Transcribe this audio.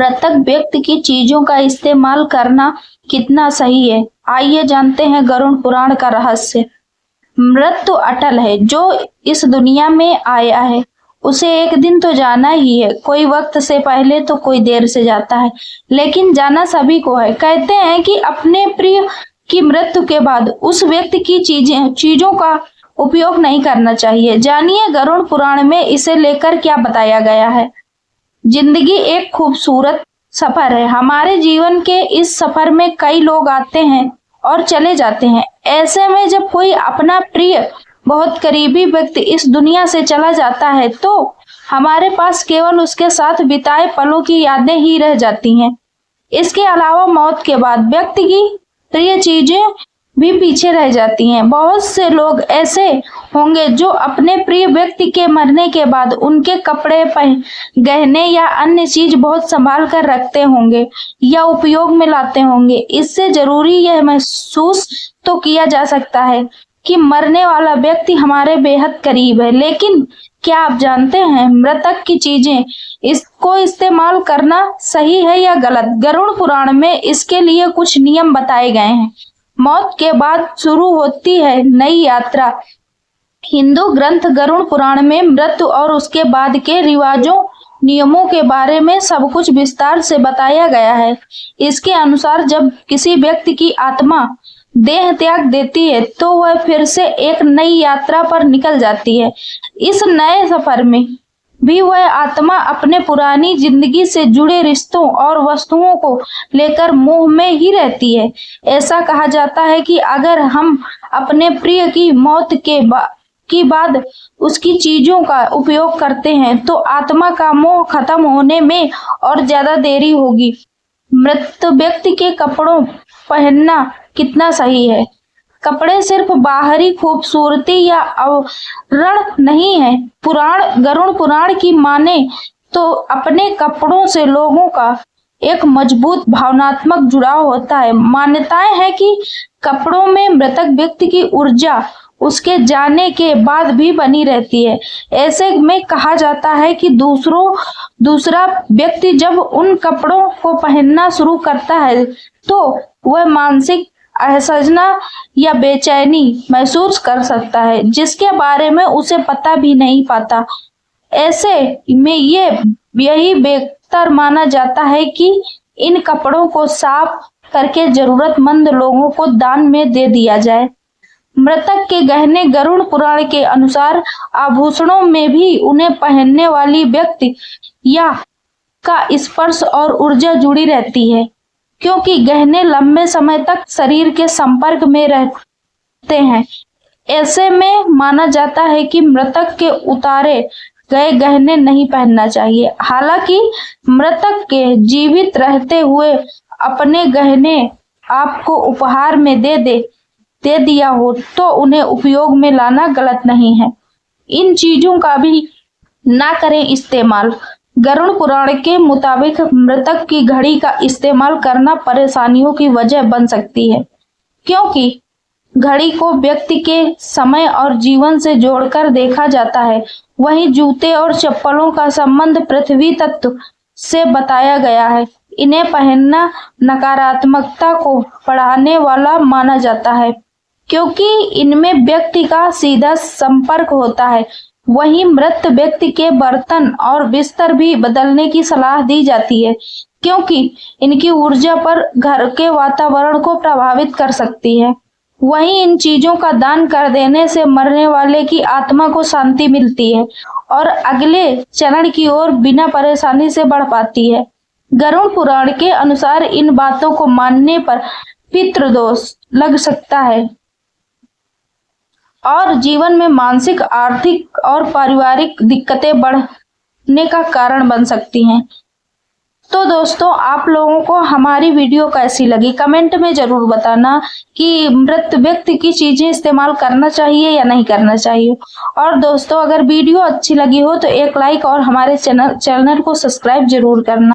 मृतक व्यक्ति की चीजों का इस्तेमाल करना कितना सही है? आइए जानते हैं गरुड़ पुराण का रहस्य। मृत्यु अटल है। जो इस दुनिया में आया है उसे एक दिन तो जाना ही है। कोई वक्त से पहले तो कोई देर से जाता है, लेकिन जाना सभी को है। कहते हैं कि अपने प्रिय की मृत्यु के बाद उस व्यक्ति की चीजों का उपयोग नहीं करना चाहिए। जानिए गरुड़ पुराण में इसे लेकर क्या बताया गया है। जिंदगी एक खूबसूरत सफर है। हमारे जीवन के इस सफर में कई लोग आते हैं और चले जाते हैं। ऐसे में जब कोई अपना प्रिय बहुत करीबी व्यक्ति इस दुनिया से चला जाता है तो हमारे पास केवल उसके साथ बिताए पलों की यादें ही रह जाती हैं। इसके अलावा मौत के बाद व्यक्ति की प्रिय चीजें भी पीछे रह जाती हैं। बहुत से लोग ऐसे होंगे जो अपने प्रिय व्यक्ति के मरने के बाद उनके कपड़े, गहने या अन्य चीज बहुत संभाल कर रखते होंगे या उपयोग में लाते होंगे। इससे जरूरी यह महसूस तो किया जा सकता है कि मरने वाला व्यक्ति हमारे बेहद करीब है। लेकिन क्या आप जानते हैं मृतक की चीजें इसको इस्तेमाल करना सही है या गलत? गरुड़ पुराण में इसके लिए कुछ नियम बताए गए हैं। मौत के बाद शुरू होती है नई यात्रा। हिंदू ग्रंथ गरुड़ पुराण में मृत्यु और उसके बाद के रिवाजों, नियमों के बारे में सब कुछ विस्तार से बताया गया है। इसके अनुसार जब किसी व्यक्ति की आत्मा देह त्याग देती है तो वह फिर से एक नई यात्रा पर निकल जाती है। इस नए सफर में भी वह आत्मा अपने पुरानी जिंदगी से जुड़े रिश्तों और वस्तुओं को लेकर मोह में ही रहती है। ऐसा कहा जाता है कि अगर हम अपने प्रिय की मौत के बाद उसकी चीजों का उपयोग करते हैं तो आत्मा का मोह खत्म होने में और ज्यादा देरी होगी। मृत व्यक्ति के कपड़ों पहनना कितना सही है? कपड़े सिर्फ बाहरी खूबसूरती या आवरण नहीं है। गरुड़ पुराण की माने तो अपने कपड़ों से लोगों का एक मजबूत भावनात्मक जुड़ाव होता है। मान्यताएं हैं कि कपड़ों में मृतक व्यक्ति की ऊर्जा उसके जाने के बाद भी बनी रहती है। ऐसे में कहा जाता है कि दूसरा व्यक्ति जब उन कपड़ों को पहनना शुरू करता है तो वह मानसिक असहजना या बेचैनी महसूस कर सकता है, जिसके बारे में उसे पता भी नहीं पाता। ऐसे में यही बेहतर माना जाता है कि इन कपड़ों को साफ करके जरूरतमंद लोगों को दान में दे दिया जाए। मृतक के गहने गरुड़ पुराण के अनुसार आभूषणों में भी उन्हें पहनने वाली व्यक्ति या का स्पर्श और ऊर्जा जुड़ी रहती है, क्योंकि गहने लंबे समय तक शरीर के संपर्क में रहते हैं। ऐसे में माना जाता है कि मृतक के उतारे गए गहने नहीं पहनना चाहिए। हालांकि मृतक के जीवित रहते हुए अपने गहने आपको उपहार में दे दिया हो तो उन्हें उपयोग में लाना गलत नहीं है। इन चीजों का भी ना करें इस्तेमाल। गरुड़ पुराण के मुताबिक मृतक की घड़ी का इस्तेमाल करना परेशानियों की वजह बन सकती है, क्योंकि घड़ी को व्यक्ति के समय और जीवन से जोड़कर देखा जाता है। वहीं जूते और चप्पलों का संबंध पृथ्वी तत्व से बताया गया है। इन्हें पहनना नकारात्मकता को बढ़ाने वाला माना जाता है, क्योंकि इनमें व्यक्ति का सीधा संपर्क होता है। वहीं मृत व्यक्ति के बर्तन और बिस्तर भी बदलने की सलाह दी जाती है, क्योंकि इनकी ऊर्जा पर घर के वातावरण को प्रभावित कर सकती है। वहीं इन चीजों का दान कर देने से मरने वाले की आत्मा को शांति मिलती है और अगले चरण की ओर बिना परेशानी से बढ़ पाती है। गरुड़ पुराण के अनुसार इन बातों को मानने पर पितृदोष लग सकता है और जीवन में मानसिक, आर्थिक और पारिवारिक दिक्कतें बढ़ने का कारण बन सकती हैं। तो दोस्तों, आप लोगों को हमारी वीडियो कैसी लगी कमेंट में जरूर बताना कि मृत व्यक्ति की चीजें इस्तेमाल करना चाहिए या नहीं करना चाहिए। और दोस्तों, अगर वीडियो अच्छी लगी हो तो एक लाइक और हमारे चैनल को सब्सक्राइब जरूर करना।